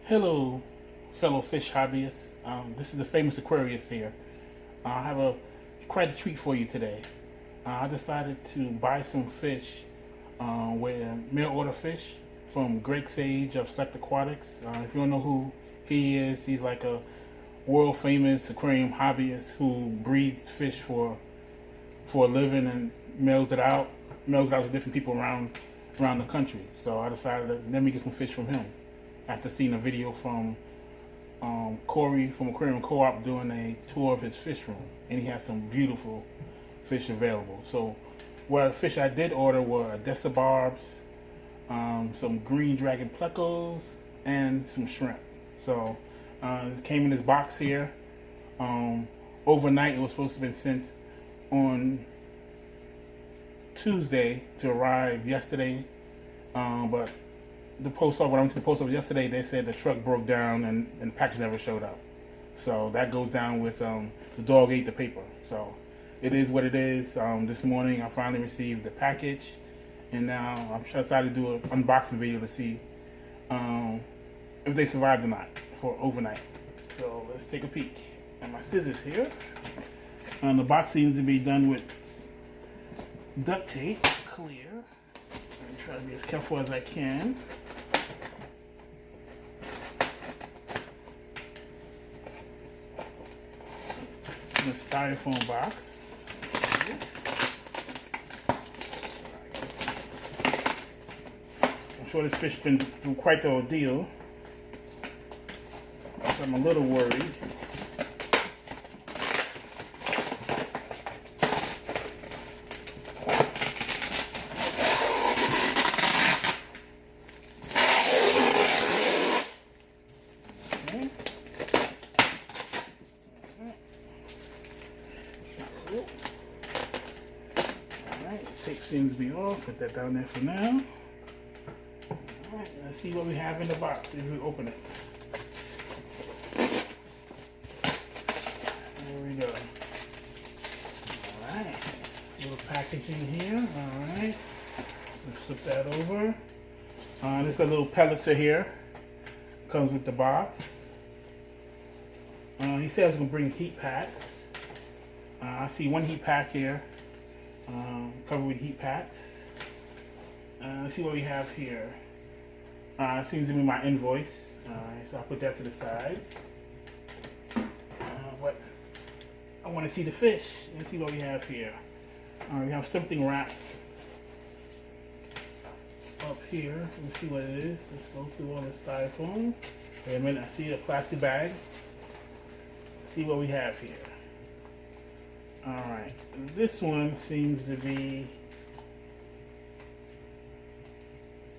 Hello, fellow fish hobbyists. This is the famous Aquarius here. I have quite a treat for you today. I decided to buy some fish, with mail order fish from Greg Sage of Select Aquatics. If you don't know who he is, he's like a world famous aquarium hobbyist who breeds fish for a living and mails it out to different people around the country. So I decided to let me get some fish from him after seeing a video from Corey from Aquarium Co-op doing a tour of his fish room, and he has some beautiful fish available. So what fish I did order were Odessa Barbs, some Green Dragon Plecos, and some shrimp. So it came in this box here. Overnight, it was supposed to have been sent on Tuesday to arrive yesterday, but the post office, when I went to the post office yesterday, they said the truck broke down and the package never showed up. So that goes down with the dog ate the paper. So it is what it is. This morning I finally received the package, and now I'm decided to do an unboxing video to see if they survived or not for overnight. So let's take a peek. And my scissors here. The box seems to be done with duct tape, clear. I'm trying to be as careful as I can. In a styrofoam box. I'm sure this fish been through quite the ordeal. So I'm a little worried. Alright, tape seems to be off. Put that down there for now. Alright, let's see what we have in the box if we open it. There we go. Alright, little packaging here. Alright, let's flip that over. There's a little pellets here. Comes with the box. He said I was going to bring heat packs. I see one heat pack here, covered with heat packs. Let's see what we have here. It seems to be my invoice. So I'll put that to the side. But I want to see the fish. Let's see what we have here. We have something wrapped up here. Let's see what it is. Let's go through all the styrofoam. Wait a minute, I see a plastic bag. Let's see what we have here. Alright, this one seems to be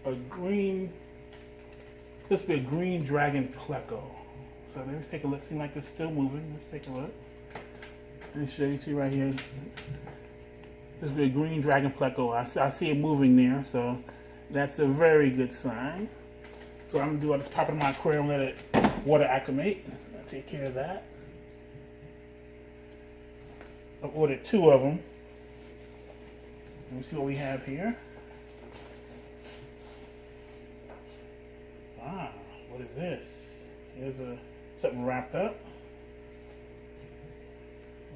a green, this be a Green Dragon Pleco. So let's take a look. Seems like it's still moving. Let's take a look. Let me show you to right here. This be a Green Dragon Pleco. I see it moving there, so that's a very good sign. So what I'm gonna do, I'll just pop it in my aquarium, let it water acclimate. I'll take care of that. I've ordered 2 of them. Let me see what we have here. What is this? Here's something wrapped up.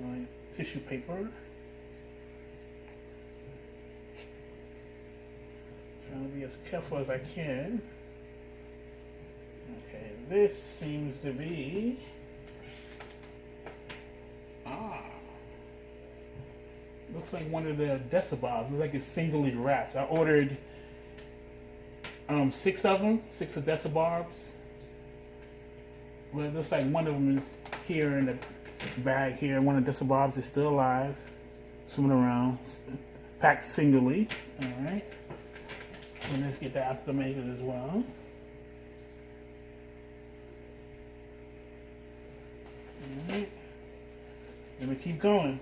Like tissue paper. Trying to be as careful as I can. Okay, this seems to be looks like one of the Odessa Barbs. Looks like it's singly wrapped. I ordered 6 of them, 6 Odessa Barbs. But it looks like one of them is here in the bag here. One of Odessa Barbs is still alive, swimming around, packed singly. All right. So let's get that acclimated as well. All right. Let me keep going.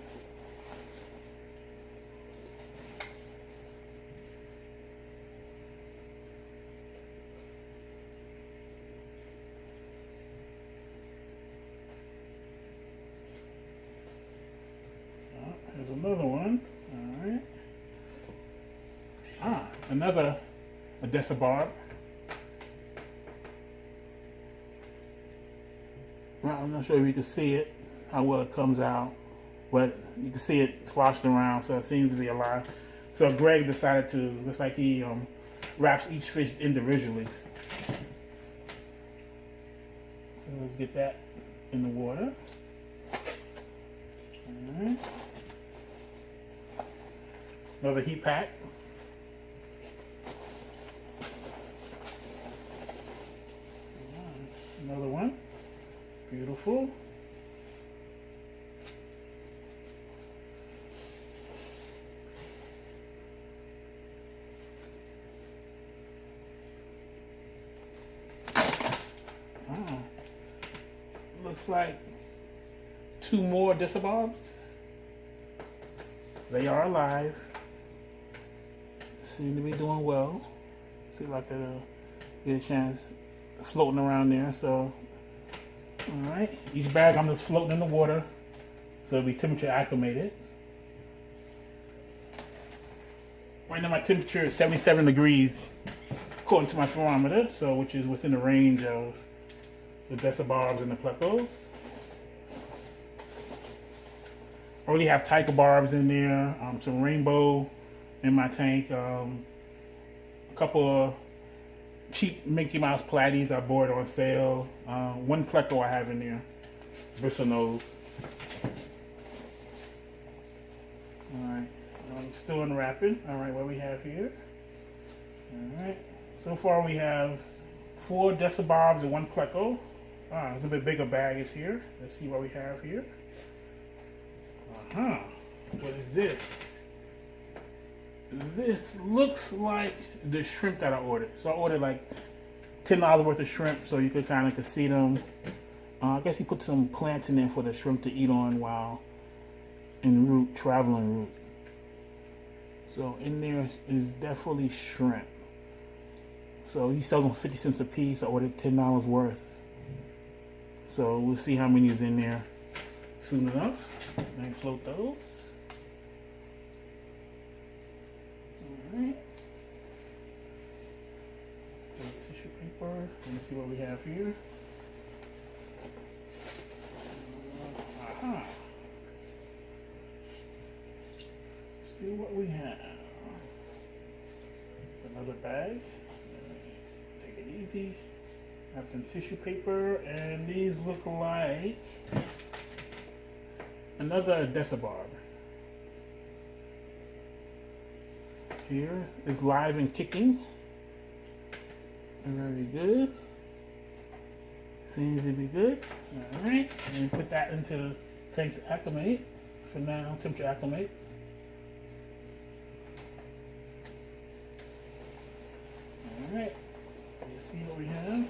There's another one. Alright. Another Odessa Barb. Well, I'm not sure if you can see it, how well it comes out, but you can see it sloshing around, so it seems to be alive. So Greg decided to, looks like he wraps each fish individually. So let's get that in the water. All right. Another heat pack. Another one. Beautiful. Looks like 2 more Odessa Barbs. They are alive. Seem to be doing well. See if I could get a chance floating around there. So, all right. Each bag I'm just floating in the water, so it'll be temperature acclimated. Right now my temperature is 77 degrees according to my thermometer, so which is within the range of the Odessa Barbs and the Plecos. I already have tiger barbs in there, some rainbow in my tank, a couple of cheap Mickey Mouse platies I bought on sale, 1 Pleco I have in there, bristle nose. Alright, I'm still unwrapping. Alright, what we have here. Alright, so far we have 4 Odessa Barbs and 1 Pleco. A little bit bigger bag is here. Let's see what we have here. What is this? This looks like the shrimp that I ordered. So I ordered like $10 worth of shrimp, so you could kind of see them. I guess he put some plants in there for the shrimp to eat on while en route, traveling route. So in there is definitely shrimp. So he sells them 50 cents a piece. I ordered $10 worth. So we'll see how many is in there soon enough. And float those. Alright. Tissue paper. Let me see what we have here. See what we have. Another bag. Take it easy. Have some tissue paper, and these look like another Odessa Barb. Here is live and kicking. Very good. Seems to be good. Alright, and put that into the tank to acclimate. For now, temperature acclimate. Alright, let's see what we have.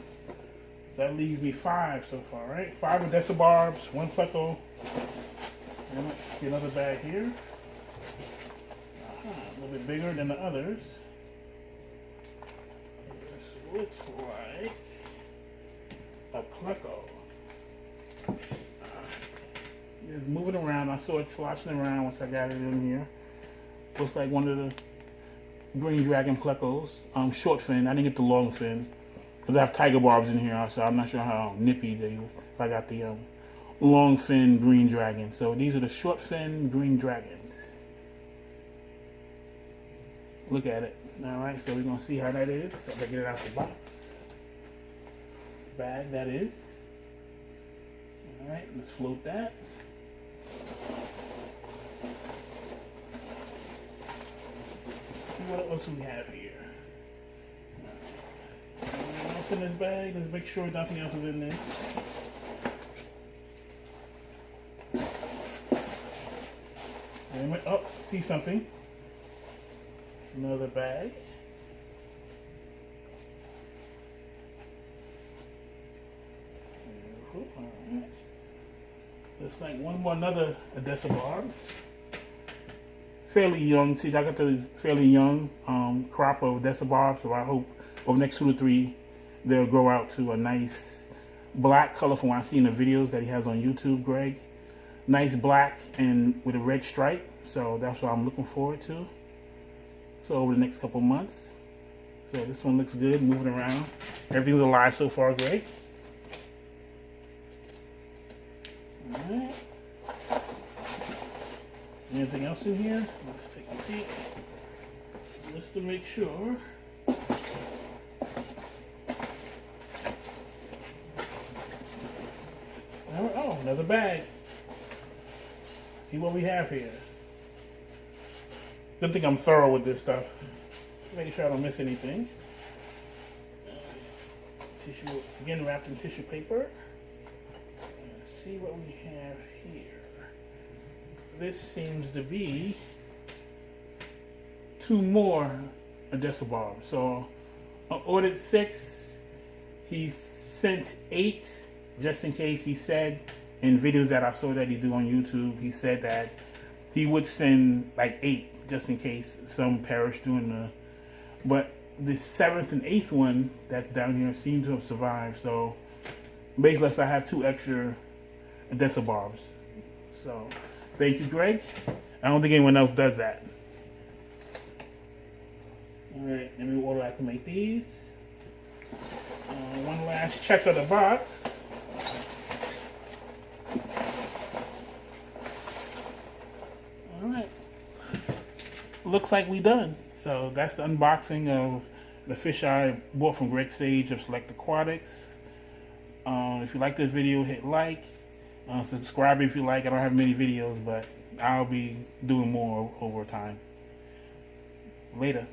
That leaves me 5 so far, right? 5 Odessa Barbs, 1 Pleco. And see another bag here. A little bit bigger than the others. This looks like a Pleco. It's moving around. I saw it sloshing around once I got it in here. Looks like one of the Green Dragon Plecos. Shortfin. I didn't get the long fin because I have tiger barbs in here, so I'm not sure how nippy they are. If I got the long fin green dragon. So these are the short fin green dragons. Look at it. Alright, so we're going to see how that is. So if I get it out the box. Bag, that is. Alright, let's float that. What else do we have here? Anything else in this bag? Let's make sure nothing else is in this. And oh, see something. Another bag. Alright. Looks like another Odessa Barb. Fairly young. See, I got the fairly young crop of Odessa Barb, so I hope over the next 2 to 3 they'll grow out to a nice black color from what I see in the videos that he has on YouTube, Greg. Nice black and with a red stripe, so that's what I'm looking forward to. So over the next couple months. So this one looks good, moving around. Everything's alive so far, Greg. Alright. Anything else in here? Let's take a peek. Just to make sure. Oh, another bag. See what we have here. Good thing I'm thorough with this stuff. Making sure I don't miss anything. Tissue, again wrapped in tissue paper. Let's see what we have here. This seems to be 2 more Odessa Barbs. So I ordered 6. He sent 8 just in case. He said in videos that I saw that he do on YouTube, he said that he would send like 8 just in case some perish during the. But the 7th and 8th one that's down here seem to have survived. So basically, I have 2 extra Odessa Barbs. So thank you, Greg. I don't think anyone else does that. Alright, let me order acclimate these. One last check of the box. Alright. Looks like we done. So that's the unboxing of the fish I bought from Greg Sage of Select Aquatics. If you like this video, hit like. Subscribe if you like. I don't have many videos, but I'll be doing more over time. Later.